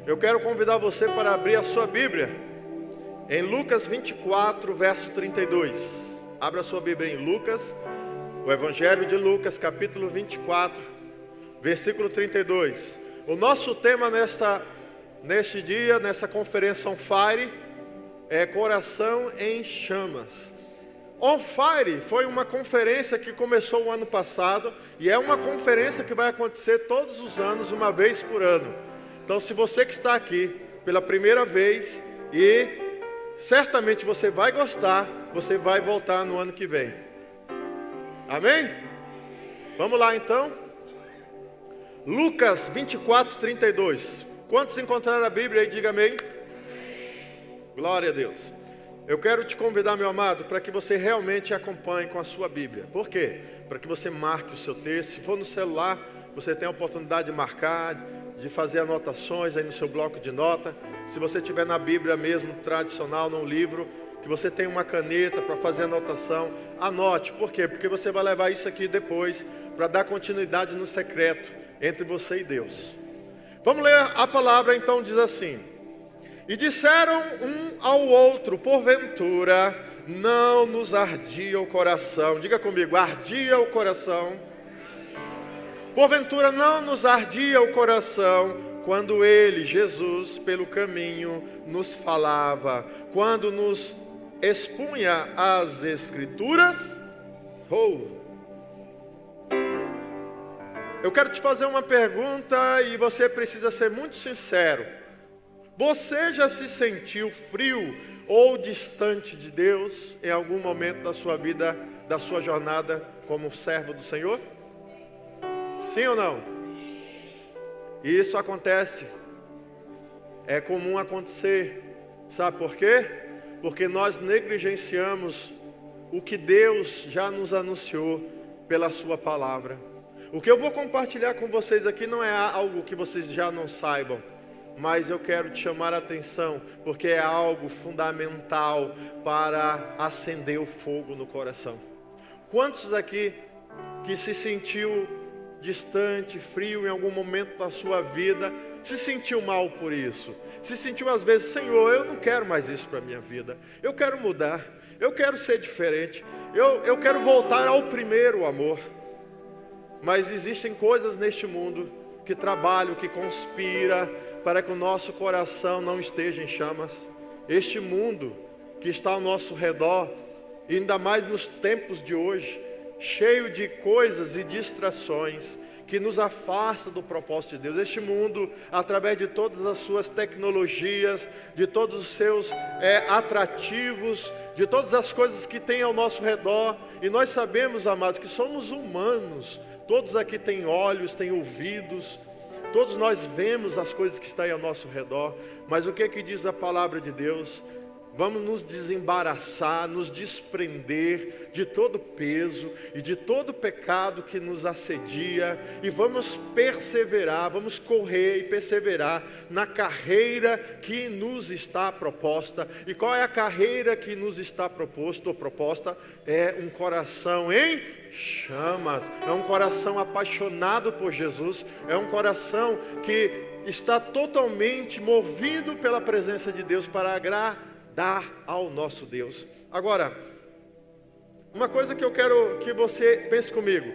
Eu quero convidar você para abrir a sua Bíblia em Lucas 24, verso 32. Abra a sua Bíblia em Lucas, o Evangelho de Lucas, capítulo 24, versículo 32. O nosso tema neste dia, nessa conferência On Fire, é Coração em Chamas. On Fire foi uma conferência que começou o ano passado e é uma conferência que vai acontecer todos os anos, uma vez por ano. Então, se você que está aqui pela primeira vez e certamente você vai gostar, você vai voltar no ano que vem. Amém? Vamos lá então. Lucas 24, 32. Quantos encontraram a Bíblia aí? Diga amém. Glória a Deus. Eu quero te convidar, meu amado, para que você realmente acompanhe com a sua Bíblia. Por quê? Para que você marque o seu texto. Se for no celular, você tem a oportunidade de marcar, de fazer anotações aí no seu bloco de nota. Se você tiver na Bíblia mesmo, tradicional, num livro, que você tem uma caneta para fazer anotação, anote. Por quê? Porque você vai levar isso aqui depois para dar continuidade no secreto entre você e Deus. Vamos ler a palavra, então, diz assim: e disseram um ao outro, porventura não nos ardia o coração. Diga comigo, ardia o coração. Porventura não nos ardia o coração quando ele, Jesus, pelo caminho nos falava, quando nos expunha as Escrituras? Eu quero te fazer uma pergunta e você precisa ser muito sincero. Você já se sentiu frio ou distante de Deus em algum momento da sua vida, da sua jornada como servo do Senhor? Sim ou não? E isso acontece. É comum acontecer. Sabe por quê? Porque nós negligenciamos o que Deus já nos anunciou pela sua palavra. O que eu vou compartilhar com vocês aqui não é algo que vocês já não saibam, mas eu quero te chamar a atenção, porque é algo fundamental para acender o fogo no coração. Quantos aqui que se sentiu distante, frio em algum momento da sua vida, se sentiu mal por isso? Se sentiu às vezes, Senhor, eu não quero mais isso para a minha vida, eu quero mudar, eu quero ser diferente, eu quero voltar ao primeiro amor. Mas existem coisas neste mundo que trabalham, que conspira para que o nosso coração não esteja em chamas. Este mundo que está ao nosso redor, e ainda mais nos tempos de hoje, cheio de coisas e distrações que nos afasta do propósito de Deus. Este mundo, através de todas as suas tecnologias, de todos os seus atrativos, de todas as coisas que tem ao nosso redor, e nós sabemos, amados, que somos humanos. Todos aqui têm olhos, têm ouvidos, todos nós vemos as coisas que estão aí ao nosso redor, mas o que é que diz a palavra de Deus? Vamos nos desembaraçar, nos desprender de todo peso e de todo pecado que nos assedia, e vamos perseverar, vamos correr e perseverar na carreira que nos está proposta. E qual é a carreira que nos está proposta? É um coração em chamas, é um coração apaixonado por Jesus, é um coração que está totalmente movido pela presença de Deus para agradar ao nosso Deus. Agora, uma coisa que eu quero que você pense comigo: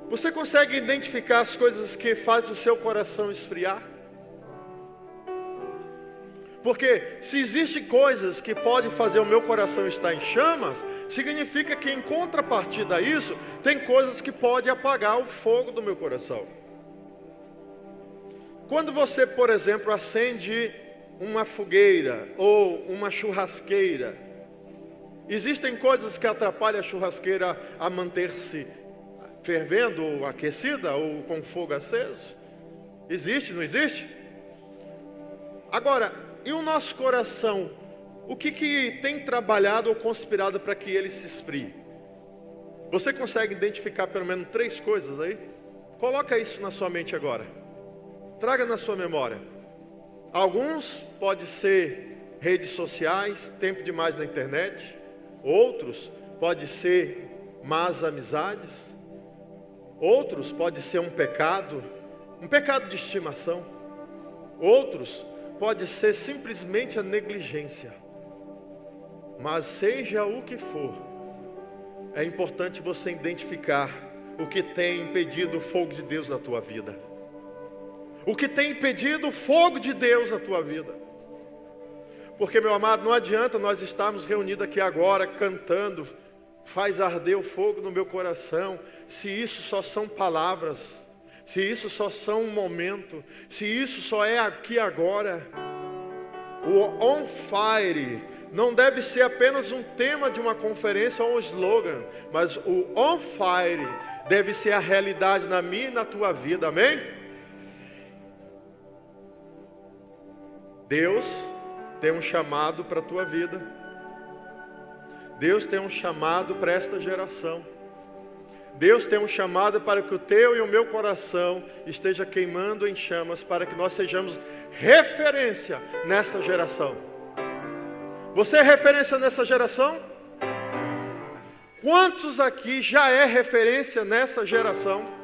você consegue identificar as coisas que fazem o seu coração esfriar? Porque se existem coisas que podem fazer o meu coração estar em chamas, significa que em contrapartida a isso, tem coisas que podem apagar o fogo do meu coração. Quando você, por exemplo, acende uma fogueira ou uma churrasqueira, existem coisas que atrapalham a churrasqueira a manter-se fervendo ou aquecida ou com fogo aceso? Existe, não existe? Agora, e o nosso coração? O que tem trabalhado ou conspirado para que ele se esfrie? Você consegue identificar pelo menos 3 coisas aí? Coloca isso na sua mente agora. Traga na sua memória. Alguns pode ser redes sociais, tempo demais na internet. Outros pode ser más amizades. Outros pode ser um pecado de estimação. Outros, pode ser simplesmente a negligência. Mas seja o que for, é importante você identificar o que tem impedido o fogo de Deus na tua vida. O que tem impedido o fogo de Deus na tua vida. Porque, meu amado, não adianta nós estarmos reunidos aqui agora cantando, faz arder o fogo no meu coração, se isso só são palavras, se isso só são um momento, se isso só é aqui agora. O on fire não deve ser apenas um tema de uma conferência ou um slogan, mas o on fire deve ser a realidade na minha e na tua vida, amém? Deus tem um chamado para a tua vida. Deus tem um chamado para esta geração. Deus tem um chamado para que o teu e o meu coração esteja queimando em chamas, para que nós sejamos referência nessa geração. Você é referência nessa geração? Quantos aqui já é referência nessa geração?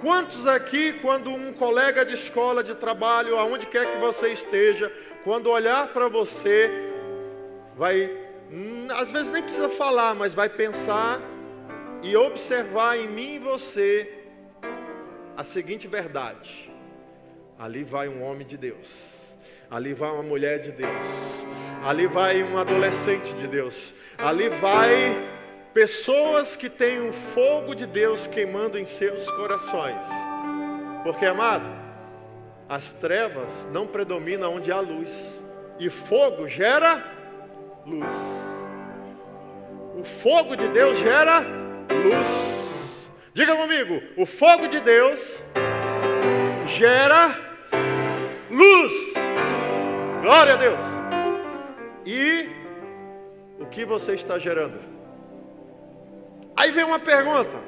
Quantos aqui, quando um colega de escola, de trabalho, aonde quer que você esteja, quando olhar para você, vai, às vezes nem precisa falar, mas vai pensar e observar em mim e você a seguinte verdade: ali vai um homem de Deus, ali vai uma mulher de Deus, ali vai um adolescente de Deus, ali vai pessoas que têm o fogo de Deus queimando em seus corações. Porque, amado, as trevas não predominam onde há luz, e fogo gera luz. O fogo de Deus gera luz. Diga comigo: o fogo de Deus gera luz. Glória a Deus. E o que você está gerando? Aí vem uma pergunta: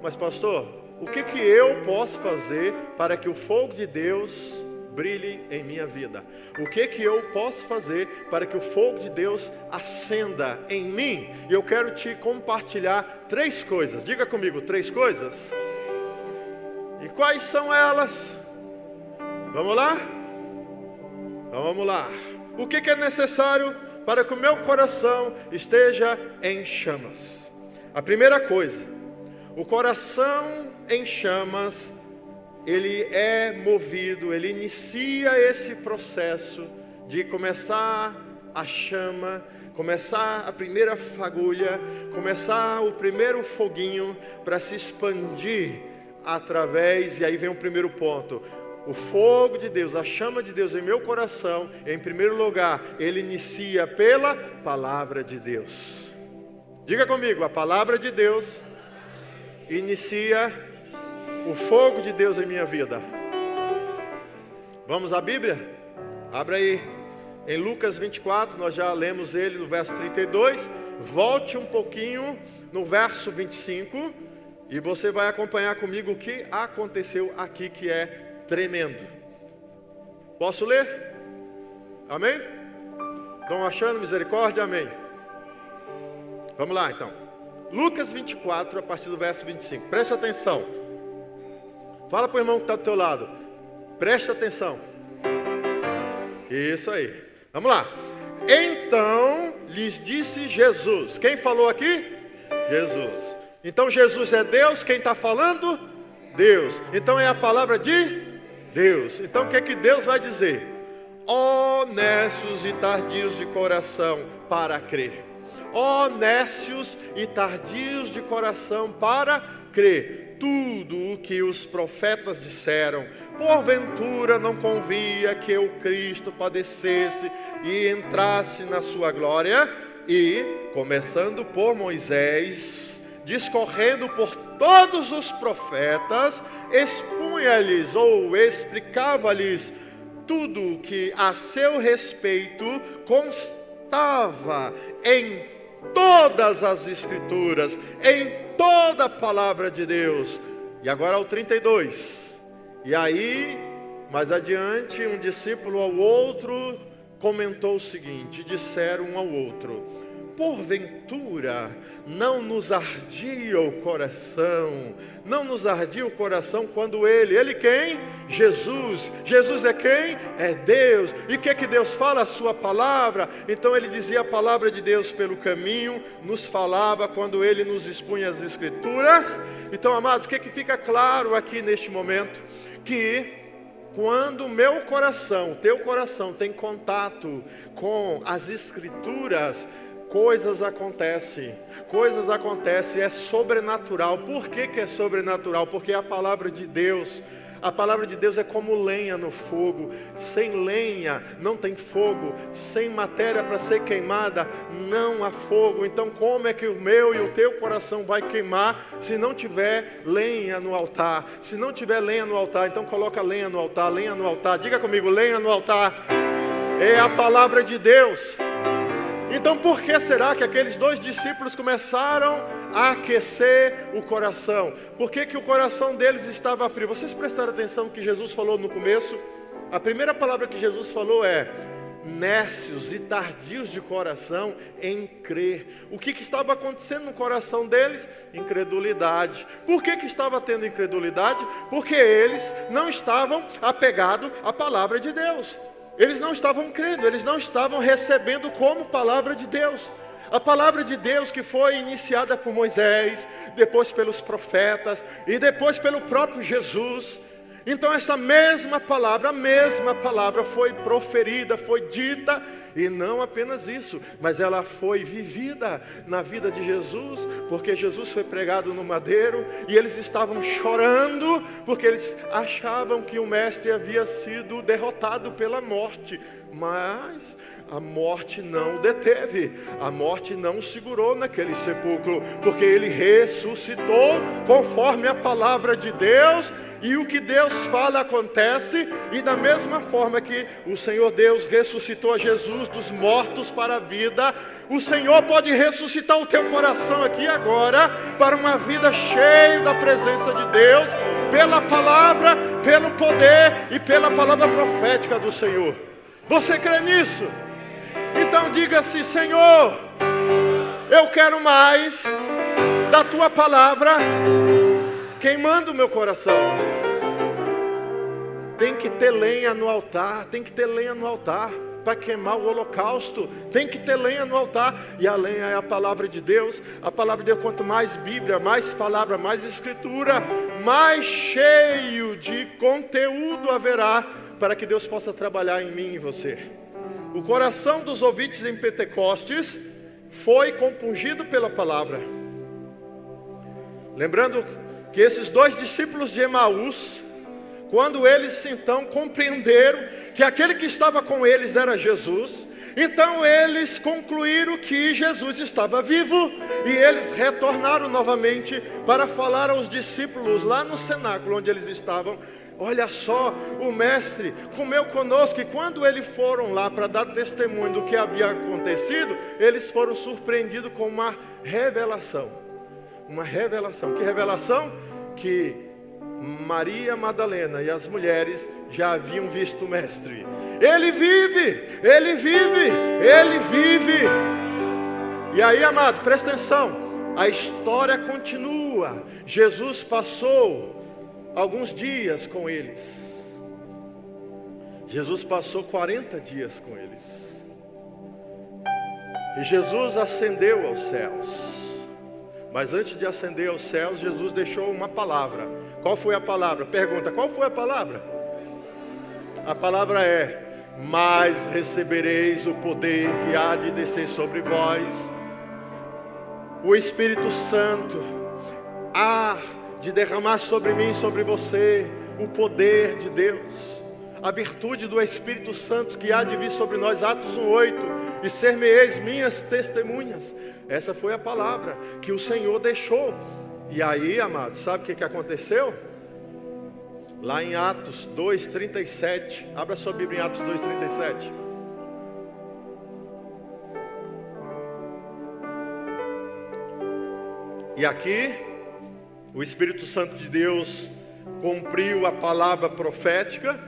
mas pastor, o que eu posso fazer para que o fogo de Deus brilhe em minha vida? O que eu posso fazer para que o fogo de Deus acenda em mim? E eu quero te compartilhar 3 coisas. Diga comigo: 3 coisas. E quais são elas? Vamos lá? Então vamos lá. O que é necessário para que o meu coração esteja em chamas? A primeira coisa, o coração em chamas, ele é movido, ele inicia esse processo de começar a chama, começar a primeira fagulha, começar o primeiro foguinho para se expandir através, e aí vem o primeiro ponto. O fogo de Deus, a chama de Deus em meu coração, em primeiro lugar, ele inicia pela palavra de Deus. Diga comigo: a palavra de Deus inicia o fogo de Deus em minha vida. Vamos à Bíblia? Abra aí, em Lucas 24, nós já lemos ele no verso 32. Volte um pouquinho no verso 25 e você vai acompanhar comigo o que aconteceu aqui, que é tremendo. Posso ler? Amém? Estão achando misericórdia? Amém. Vamos lá então. Lucas 24, a partir do verso 25. Preste atenção. Fala para o irmão que está do teu lado: preste atenção. Isso aí. Vamos lá. Então lhes disse Jesus. Quem falou aqui? Jesus. Então Jesus é Deus. Quem está falando? Deus. Então é a palavra de Deus. Então o que é que Deus vai dizer? Ó nécios e tardios de coração para crer. Ó nécios e tardios de coração para crer. Tudo o que os profetas disseram, porventura não convia que o Cristo padecesse e entrasse na sua glória? E, começando por Moisés, discorrendo por todos os profetas, expunha-lhes ou explicava-lhes tudo o que a seu respeito constava em todas as escrituras, em toda a palavra de Deus. E agora ao 32. E aí, mais adiante, um discípulo ao outro comentou o seguinte: disseram um ao outro: porventura não nos ardia o coração? Não nos ardia o coração quando Ele quem? Jesus. Jesus é quem? É Deus. E o que Deus fala? A sua palavra. Então Ele dizia a palavra de Deus pelo caminho, nos falava quando Ele nos expunha as Escrituras. Então, amados, o que fica claro aqui neste momento? Que quando o meu coração, o teu coração tem contato com as Escrituras, coisas acontecem, é sobrenatural. Por que é sobrenatural? Porque é a palavra de Deus. A palavra de Deus é como lenha no fogo. Sem lenha não tem fogo. Sem matéria para ser queimada não há fogo. Então como é que o meu e o teu coração vai queimar se não tiver lenha no altar? Se não tiver lenha no altar, então coloca lenha no altar, lenha no altar. Diga comigo, lenha no altar. É a palavra de Deus. Então por que será que aqueles 2 discípulos começaram a aquecer o coração? Por que o coração deles estava frio? Vocês prestaram atenção no que Jesus falou no começo? A primeira palavra que Jesus falou é: nércios e tardios de coração em crer. O que estava acontecendo no coração deles? Incredulidade. Por que estava tendo incredulidade? Porque eles não estavam apegados à palavra de Deus. Eles não estavam crendo, eles não estavam recebendo como palavra de Deus. A palavra de Deus que foi iniciada por Moisés, depois pelos profetas e depois pelo próprio Jesus. Então essa mesma palavra, a mesma palavra foi proferida, foi dita, e não apenas isso, mas ela foi vivida na vida de Jesus, porque Jesus foi pregado no madeiro, e eles estavam chorando, porque eles achavam que o mestre havia sido derrotado pela morte, mas a morte não o deteve, a morte não o segurou naquele sepulcro, porque ele ressuscitou conforme a palavra de Deus, e o que Deus fala acontece. E da mesma forma que o Senhor Deus ressuscitou a Jesus dos mortos para a vida, o Senhor pode ressuscitar o teu coração aqui agora para uma vida cheia da presença de Deus, pela palavra, pelo poder e pela palavra profética do Senhor. Você crê nisso? Então diga assim: Senhor, eu quero mais da tua palavra queimando o meu coração. Tem que ter lenha no altar, tem que ter lenha no altar para queimar o holocausto. Tem que ter lenha no altar, e a lenha é a palavra de Deus. A palavra de Deus, quanto mais Bíblia, mais palavra, mais Escritura, mais cheio de conteúdo haverá para que Deus possa trabalhar em mim e em você. O coração dos ouvintes em Pentecostes foi compungido pela palavra. Lembrando que esses 2 discípulos de Emaús, quando eles então compreenderam que aquele que estava com eles era Jesus, então eles concluíram que Jesus estava vivo, e eles retornaram novamente para falar aos discípulos lá no cenáculo onde eles estavam: olha só, o mestre comeu conosco. E quando eles foram lá para dar testemunho do que havia acontecido, eles foram surpreendidos com uma revelação. Uma revelação. Que revelação? Que Maria Madalena e as mulheres já haviam visto o mestre. Ele vive, ele vive, ele vive. E aí, amado, presta atenção, a história continua. Jesus passou alguns dias com eles. Jesus passou 40 dias com eles. E Jesus ascendeu aos céus. Mas antes de ascender aos céus, Jesus deixou uma palavra. Qual foi a palavra? Pergunta, qual foi a palavra? A palavra é: mas recebereis o poder que há de descer sobre vós. O Espírito Santo há de derramar sobre mim e sobre você o poder de Deus. A virtude do Espírito Santo que há de vir sobre nós. Atos 1:8. E ser-me-eis minhas testemunhas. Essa foi a palavra que o Senhor deixou. E aí, amados, sabe o que aconteceu? Lá em Atos 2:37. Abra sua Bíblia em Atos 2:37. E aqui o Espírito Santo de Deus cumpriu a palavra profética,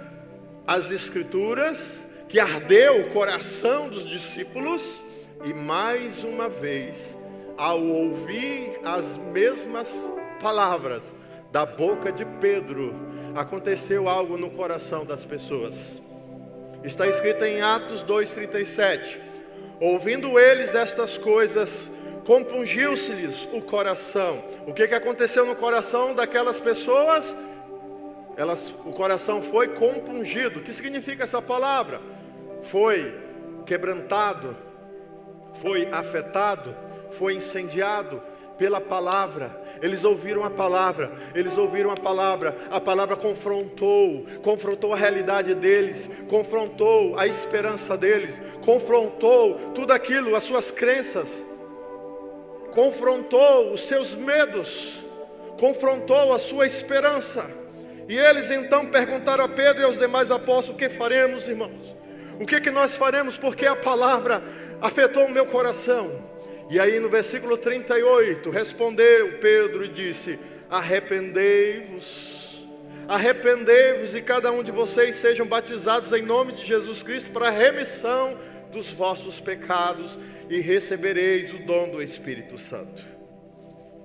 as Escrituras, que ardeu o coração dos discípulos, E mais uma vez, ao ouvir as mesmas palavras da boca de Pedro, aconteceu algo no coração das pessoas. Está escrito em Atos 2:37. Ouvindo eles estas coisas, compungiu-se-lhes o coração. O que aconteceu no coração daquelas pessoas? O coração foi compungido. O que significa essa palavra? Foi quebrantado, foi afetado, foi incendiado pela palavra. Eles ouviram a palavra, a palavra confrontou a realidade deles, confrontou a esperança deles, confrontou tudo aquilo, as suas crenças, confrontou os seus medos, confrontou a sua esperança. E eles então perguntaram a Pedro e aos demais apóstolos: o que faremos, irmãos? O que nós faremos? Porque a palavra afetou o meu coração. E aí no versículo 38, respondeu Pedro e disse: arrependei-vos e cada um de vocês sejam batizados em nome de Jesus Cristo para a remissão dos vossos pecados, e recebereis o dom do Espírito Santo.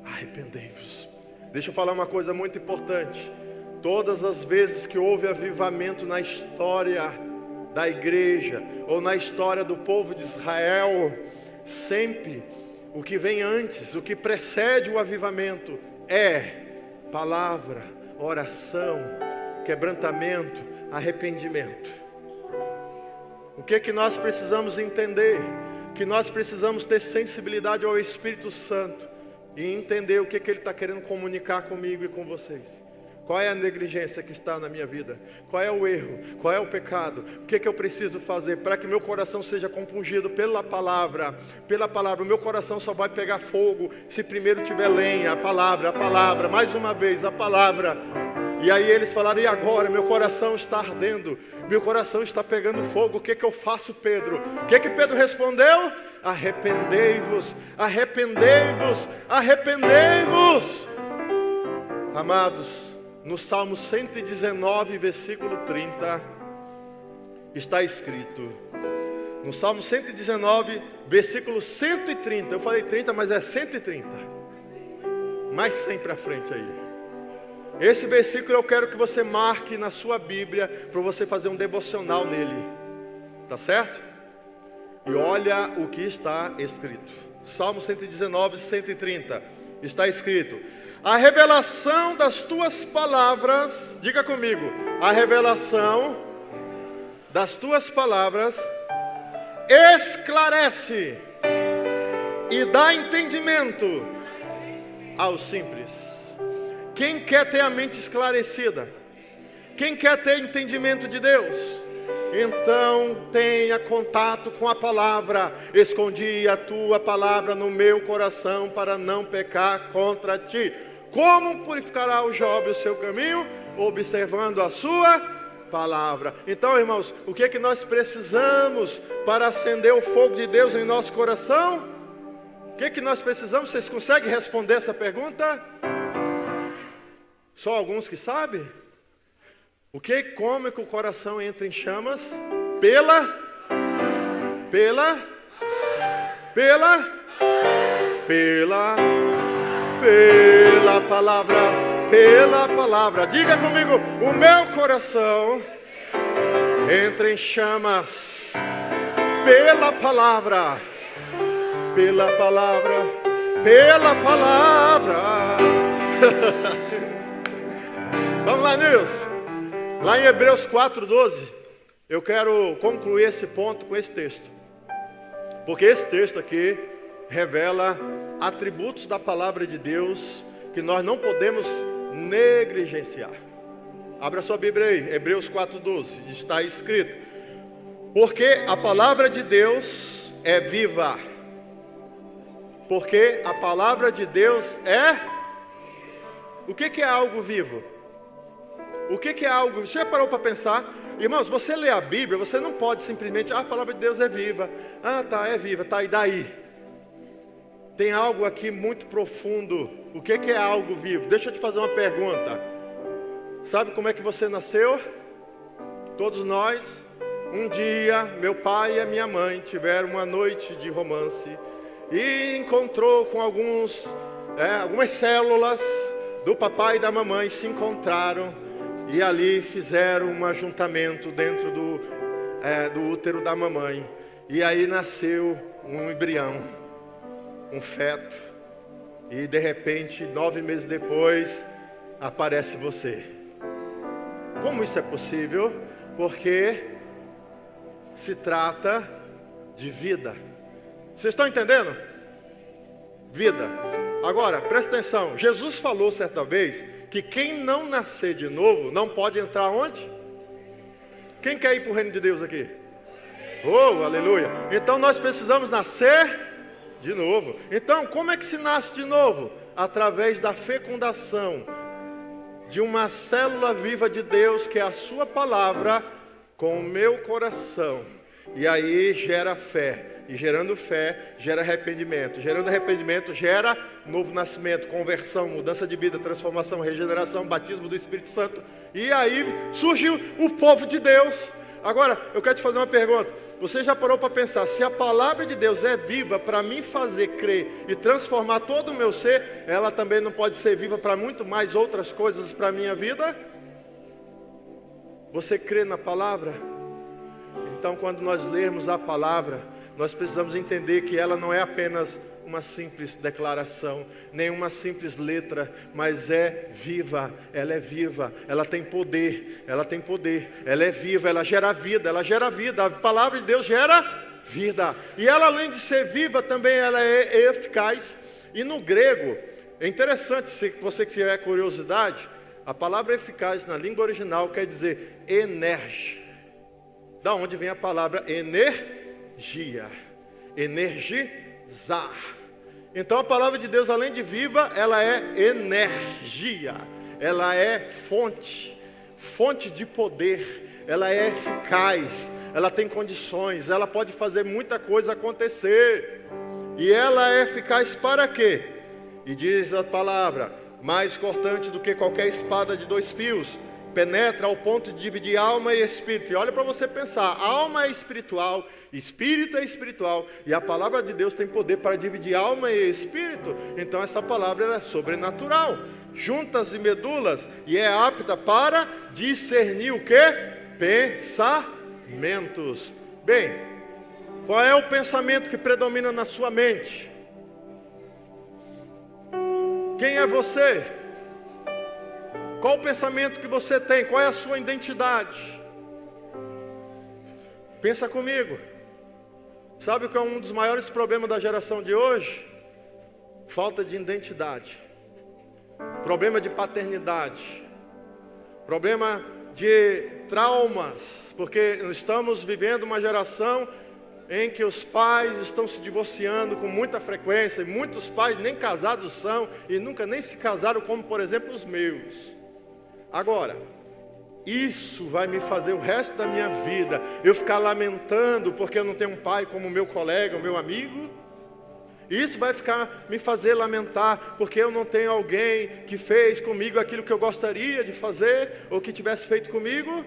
Arrependei-vos. Deixa eu falar uma coisa muito importante. Todas as vezes que houve avivamento na história da igreja, ou na história do povo de Israel, sempre o que vem antes, o que precede o avivamento é palavra, oração, quebrantamento, arrependimento. O que nós precisamos entender? Que nós precisamos ter sensibilidade ao Espírito Santo e entender o que Ele está querendo comunicar comigo e com vocês. Qual é a negligência que está na minha vida? Qual é o erro? Qual é o pecado? O que eu preciso fazer para que meu coração seja compungido pela palavra? Pela palavra. O meu coração só vai pegar fogo se primeiro tiver lenha. A palavra, mais uma vez, a palavra. E aí eles falaram: e agora? Meu coração está ardendo, meu coração está pegando fogo. O que eu faço, Pedro? O que Pedro respondeu? Arrependei-vos, arrependei-vos, arrependei-vos. Amados, no Salmo 119, versículo 30, está escrito, no Salmo 119, versículo 130, eu falei 30, mas é 130, mais 100 para frente aí. Esse versículo eu quero que você marque na sua Bíblia, para você fazer um devocional nele, tá certo? E olha o que está escrito, Salmo 119, 130, está escrito: a revelação das tuas palavras, diga comigo, a revelação das tuas palavras esclarece e dá entendimento aos simples. Quem quer ter a mente esclarecida? Quem quer ter entendimento de Deus? Então tenha contato com a palavra. Escondi a tua palavra no meu coração para não pecar contra ti. Como purificará o jovem o seu caminho? Observando a sua palavra. Então, irmãos, o que é que nós precisamos para acender o fogo de Deus em nosso coração? O que é que nós precisamos? Vocês conseguem responder essa pergunta? Só alguns que sabem? Como é que o coração entra em chamas? Pela palavra. Diga comigo: o meu coração entra em chamas pela palavra. Vamos lá, Nilson. Lá em Hebreus 4:12, eu quero concluir esse ponto com esse texto, porque esse texto aqui revela atributos da palavra de Deus que nós não podemos negligenciar. Abra sua Bíblia aí, Hebreus 4:12, está escrito: porque a palavra de Deus é viva. Porque a palavra de Deus é... O que é algo vivo? O que é algo... Você já parou para pensar? Irmãos, você lê a Bíblia, você não pode simplesmente... a palavra de Deus é viva. É viva, tá, e daí? Tem algo aqui muito profundo. O que é algo vivo? Deixa eu te fazer uma pergunta. Sabe como é que você nasceu? Todos nós Um dia, meu pai e a minha mãe tiveram uma noite de romance e encontrou com algumas células do papai e da mamãe se encontraram e ali fizeram um ajuntamento dentro do útero da mamãe. E aí nasceu um embrião, um feto. E de repente, 9 meses depois, aparece você. Como isso é possível? Porque se trata de vida. Vocês estão entendendo? Vida. Agora, presta atenção. Jesus falou certa vez que quem não nascer de novo não pode entrar onde? Quem quer ir para o reino de Deus aqui? Oh, aleluia. Então nós precisamos nascer de novo. Então, como é que se nasce de novo? Através da fecundação de uma célula viva de Deus, que é a sua palavra, com o meu coração. E aí gera fé. E gerando fé, gera arrependimento. Gerando arrependimento, gera novo nascimento, conversão, mudança de vida, transformação, regeneração, batismo do Espírito Santo. E aí surgiu o povo de Deus. Agora, eu quero te fazer uma pergunta. Você já parou para pensar, se a palavra de Deus é viva para me fazer crer e transformar todo o meu ser, ela também não pode ser viva para muito mais outras coisas para a minha vida? Você crê na palavra? Então, quando nós lermos a palavra, nós precisamos entender que ela não é apenas uma simples declaração, nem uma simples letra, mas é viva, ela tem poder, ela é viva, ela gera vida, a palavra de Deus gera vida, e ela, além de ser viva, também ela é eficaz. E no grego, é interessante, se você tiver curiosidade, a palavra eficaz na língua original quer dizer energia. Da onde vem a palavra energia? Energizar. Então a palavra de Deus, além de viva, ela é energia. Ela é fonte de poder. Ela é eficaz. Ela tem condições. Ela pode fazer muita coisa acontecer. E ela é eficaz para quê? E diz a palavra, mais cortante do que qualquer espada de 2 fios, penetra ao ponto de dividir alma e espírito. E olha para você pensar, alma é espiritual, espírito é espiritual, e a palavra de Deus tem poder para dividir alma e espírito. Então essa palavra é sobrenatural, juntas e medulas, e é apta para discernir o que? Pensamentos. Bem, qual é o pensamento que predomina na sua mente? Quem é você? Qual o pensamento que você tem? Qual é a sua identidade? Pensa comigo. Sabe o que é um dos maiores problemas da geração de hoje? Falta de identidade. Problema de paternidade. Problema de traumas. Porque estamos vivendo uma geração em que os pais estão se divorciando com muita frequência. E muitos pais nem casados são e nunca nem se casaram, como por exemplo os meus. Agora, isso vai me fazer o resto da minha vida eu ficar lamentando porque eu não tenho um pai como o meu colega, o meu amigo? Isso vai me fazer lamentar porque eu não tenho alguém que fez comigo aquilo que eu gostaria de fazer ou que tivesse feito comigo?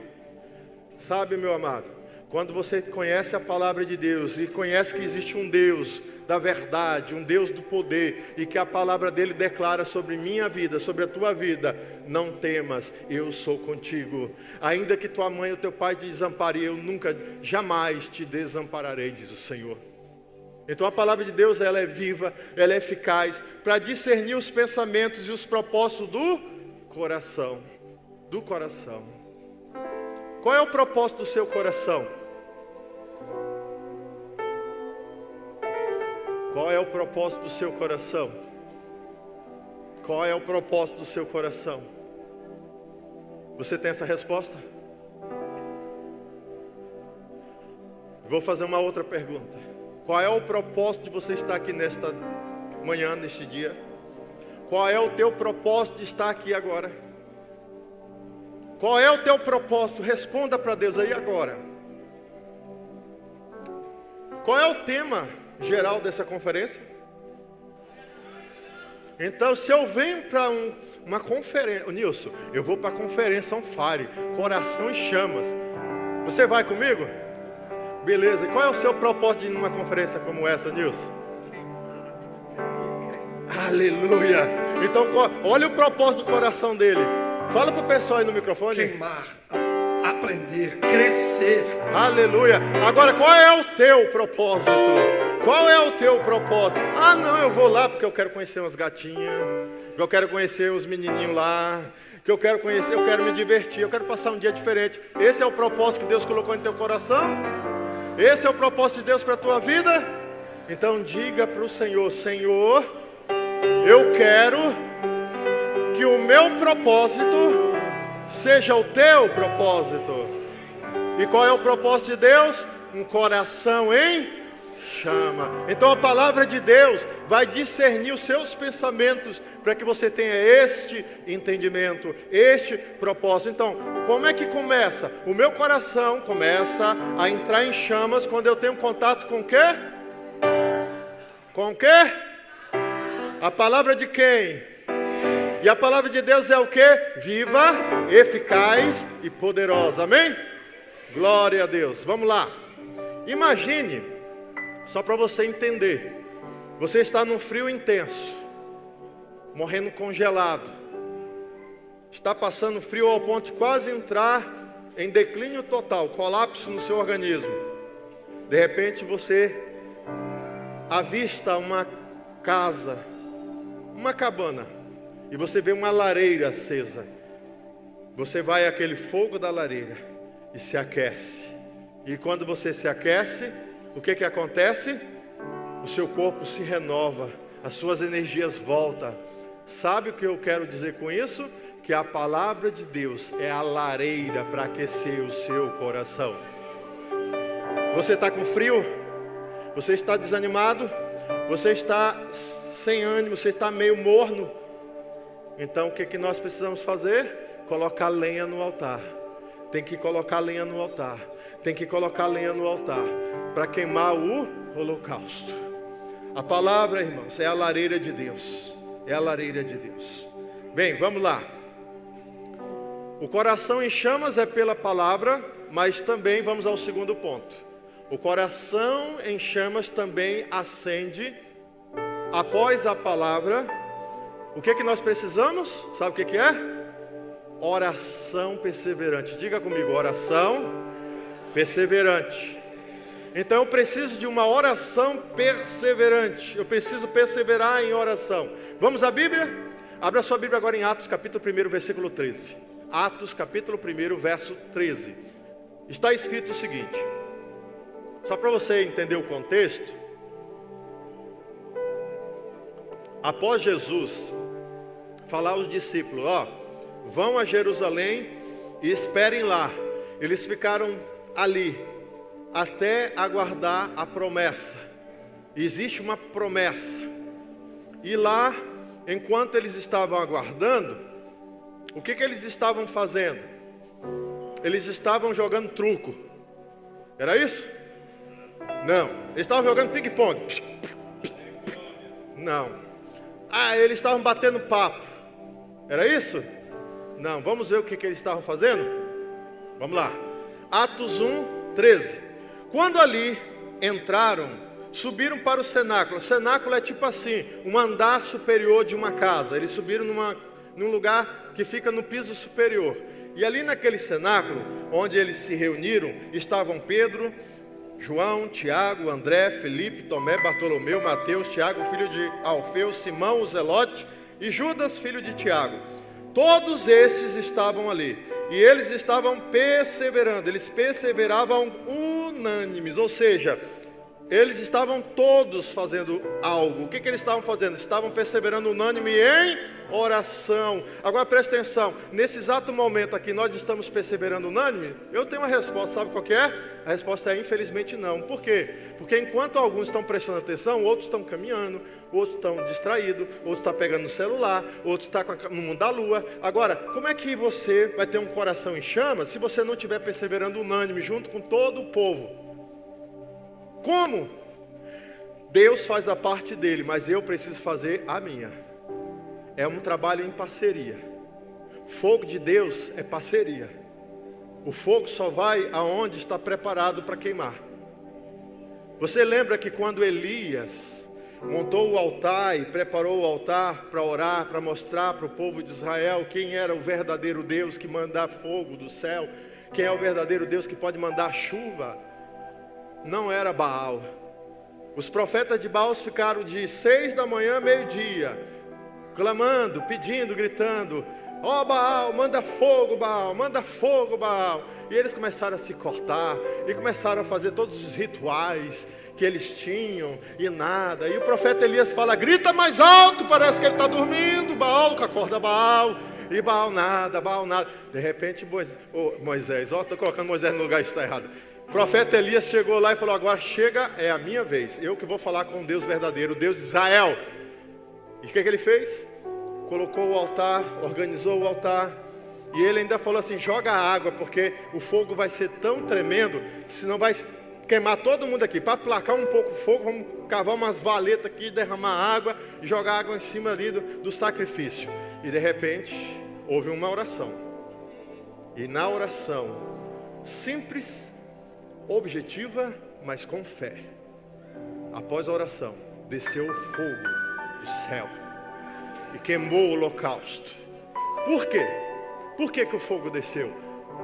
Sabe, meu amado, quando você conhece a palavra de Deus e conhece que existe um Deus da verdade, um Deus do poder, e que a palavra dele declara sobre minha vida, sobre a tua vida, não temas, eu sou contigo. Ainda que tua mãe ou teu pai te desamparem, eu nunca, jamais te desampararei, diz o Senhor. Então a palavra de Deus, ela é viva, ela é eficaz para discernir os pensamentos e os propósitos do coração. Do coração. Qual é o propósito do seu coração? Qual é o propósito do seu coração? Qual é o propósito do seu coração? Você tem essa resposta? Vou fazer uma outra pergunta. Qual é o propósito de você estar aqui nesta manhã, neste dia? Qual é o teu propósito de estar aqui agora? Qual é o teu propósito? Responda para Deus aí agora. Qual é o tema geral dessa conferência? Então, se eu venho para uma conferência, Nilson, eu vou para a conferência on fire, coração em chamas. Você vai comigo? Beleza, e qual é o seu propósito de ir numa conferência como essa, Nilson? Aleluia. Então, olha o propósito do coração dele. Fala para o pessoal aí no microfone. Queimar, aprender, crescer. Aleluia. Agora, qual é o teu propósito? Qual é o teu propósito? Ah, não, eu vou lá porque eu quero conhecer umas gatinhas, eu quero conhecer os menininhos lá, que eu quero conhecer, eu quero me divertir, eu quero passar um dia diferente. Esse é o propósito que Deus colocou em teu coração? Esse é o propósito de Deus para a tua vida? Então diga para o Senhor: Senhor, eu quero que o meu propósito seja o teu propósito. E qual é o propósito de Deus? Um coração em chama. Então a palavra de Deus vai discernir os seus pensamentos para que você tenha este entendimento, este propósito. Então, como é que começa? O meu coração começa a entrar em chamas quando eu tenho contato com o quê? Com o quê? A palavra de quem? E a palavra de Deus é o quê? Viva, eficaz e poderosa. Amém? Glória a Deus. Vamos lá. Imagine, só para você entender, você está num frio intenso, morrendo congelado, está passando frio ao ponto de quase entrar em declínio total, colapso no seu organismo. De repente você avista uma casa, uma cabana, e você vê uma lareira acesa. Você vai àquele fogo da lareira e se aquece. E quando você se aquece, o que acontece? O seu corpo se renova, as suas energias voltam. Sabe o que eu quero dizer com isso? Que a palavra de Deus é a lareira para aquecer o seu coração. Você está com frio? Você está desanimado? Você está sem ânimo? Você está meio morno? Então o que nós precisamos fazer? Colocar lenha no altar. Tem que colocar lenha no altar. Tem que colocar lenha no altar para queimar o holocausto. A palavra, irmãos, é a lareira de Deus. É a lareira de Deus. Bem, vamos lá. O coração em chamas é pela palavra, mas também vamos ao segundo ponto. O coração em chamas também acende após a palavra. O que nós precisamos? Sabe o que é? Oração perseverante. Diga comigo, oração perseverante. Então eu preciso de uma oração perseverante. Eu preciso perseverar em oração. Vamos à Bíblia? Abra sua Bíblia agora em Atos capítulo 1, versículo 13. Atos capítulo 1, verso 13. Está escrito o seguinte. Só para você entender o contexto. Após Jesus falar aos discípulos, vão a Jerusalém e esperem lá. Eles ficaram ali até aguardar a promessa. Existe uma promessa. E lá, enquanto eles estavam aguardando, o que eles estavam fazendo? Eles estavam jogando truco. Era isso? Não. Eles estavam jogando ping-pong. Não. Eles estavam batendo papo. Era isso? Não. Vamos ver o que eles estavam fazendo? Vamos lá. Atos 1, 13. Quando ali entraram, subiram para o cenáculo. O cenáculo é tipo assim, um andar superior de uma casa. Eles subiram num lugar que fica no piso superior. E ali naquele cenáculo, onde eles se reuniram, estavam Pedro, João, Tiago, André, Felipe, Tomé, Bartolomeu, Mateus, Tiago, filho de Alfeu, Simão, o Zelote e Judas, filho de Tiago. Todos estes estavam ali. E eles estavam perseverando. Eles perseveravam unânimes. Ou seja, eles estavam todos fazendo algo. O que eles estavam fazendo? Estavam perseverando unânime em oração. Agora presta atenção. Nesse exato momento aqui, nós estamos perseverando unânime? Eu tenho uma resposta. Sabe qual que é? A resposta é infelizmente não. Por quê? Porque enquanto alguns estão prestando atenção, outros estão caminhando, outros estão distraídos, outros estão pegando no celular, outros estão no mundo da lua. Agora, como é que você vai ter um coração em chamas se você não estiver perseverando unânime junto com todo o povo? Como? Deus faz a parte dele, mas eu preciso fazer a minha. É um trabalho em parceria. Fogo de Deus é parceria. O fogo só vai aonde está preparado para queimar. Você lembra que quando Elias montou o altar e preparou o altar para orar, para mostrar para o povo de Israel quem era o verdadeiro Deus que manda fogo do céu, quem é o verdadeiro Deus que pode mandar chuva? Não era Baal. Os profetas de Baal ficaram de 6 da manhã a meio-dia, clamando, pedindo, gritando: ó Baal, manda fogo Baal, manda fogo Baal. E eles começaram a se cortar, e começaram a fazer todos os rituais que eles tinham, e nada. E o profeta Elias fala: grita mais alto, parece que ele está dormindo. Baal, acorda Baal. E Baal nada. De repente Moisés, estou colocando Moisés no lugar que está errado. O profeta Elias chegou lá e falou: agora chega, é a minha vez, eu que vou falar com o Deus verdadeiro, o Deus de Israel. E o que ele fez? Colocou o altar, organizou o altar, e ele ainda falou assim: joga água, porque o fogo vai ser tão tremendo, que senão vai queimar todo mundo aqui. Para aplacar um pouco o fogo, vamos cavar umas valetas aqui, derramar água, e jogar água em cima ali do sacrifício. E de repente, houve uma oração, e na oração, simples, objetiva, mas com fé, após a oração, desceu o fogo do céu e queimou o holocausto. Por quê? Por que o fogo desceu?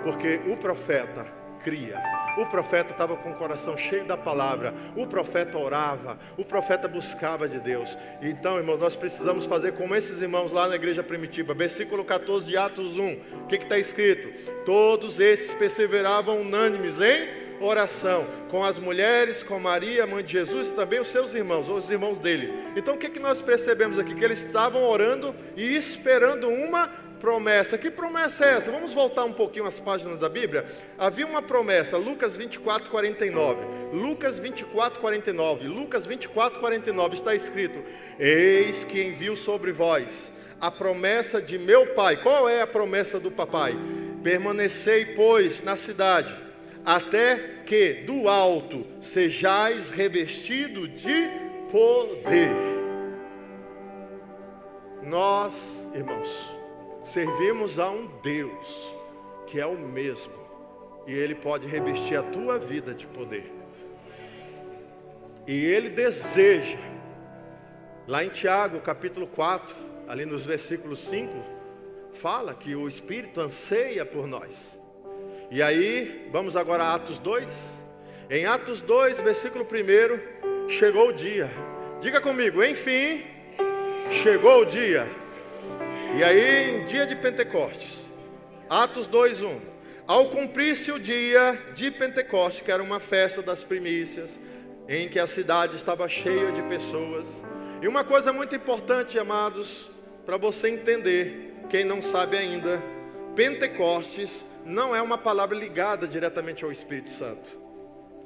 Porque o profeta cria. O profeta estava com o coração cheio da palavra. O profeta orava. O profeta buscava de Deus. Então, irmãos, nós precisamos fazer como esses irmãos lá na igreja primitiva. Versículo 14 de Atos 1. O que está escrito? Todos esses perseveravam unânimes em oração, com as mulheres, com Maria, mãe de Jesus, e também os seus irmãos, ou os irmãos dele. Então o que nós percebemos aqui? Que eles estavam orando e esperando uma promessa. Que promessa é essa? Vamos voltar um pouquinho às páginas da Bíblia. Havia uma promessa, Lucas 24, 49. Lucas 24, 49. Lucas 24, 49 está escrito: eis que envio sobre vós a promessa de meu Pai. Qual é a promessa do papai? Permanecei, pois, na cidade, até que do alto sejais revestido de poder. Nós, irmãos, servimos a um Deus que é o mesmo, e Ele pode revestir a tua vida de poder. E Ele deseja, lá em Tiago capítulo 4, ali nos versículos 5, fala que o Espírito anseia por nós. E aí, vamos agora a Atos 2. Em Atos 2, versículo 1, chegou o dia. Diga comigo: enfim, chegou o dia. E aí, em dia de Pentecostes, Atos 2, 1. Ao cumprir-se o dia de Pentecostes, que era uma festa das primícias, em que a cidade estava cheia de pessoas. E uma coisa muito importante, amados, para você entender, quem não sabe ainda, Pentecostes não é uma palavra ligada diretamente ao Espírito Santo.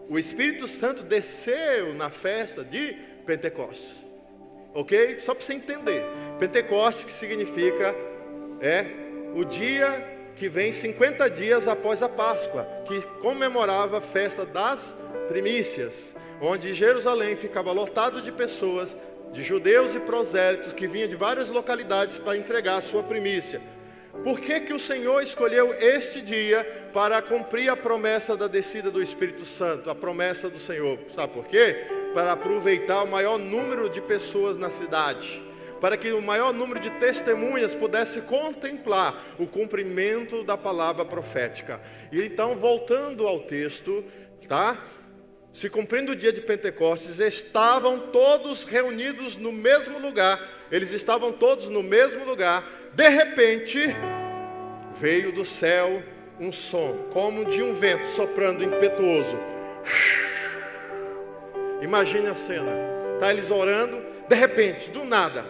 O Espírito Santo desceu na festa de Pentecostes. Ok? Só para você entender. Pentecostes, que significa o dia que vem 50 dias após a Páscoa, que comemorava a festa das primícias, onde Jerusalém ficava lotado de pessoas, de judeus e prosélitos, que vinham de várias localidades para entregar a sua primícia. Por que o Senhor escolheu este dia para cumprir a promessa da descida do Espírito Santo, a promessa do Senhor? Sabe por quê? Para aproveitar o maior número de pessoas na cidade, para que o maior número de testemunhas pudesse contemplar o cumprimento da palavra profética. E então, voltando ao texto, tá? Se cumprindo o dia de Pentecostes, estavam todos reunidos no mesmo lugar. Eles estavam todos no mesmo lugar. De repente, veio do céu um som, como de um vento soprando impetuoso. Imagine a cena. Tá eles orando, de repente, do nada,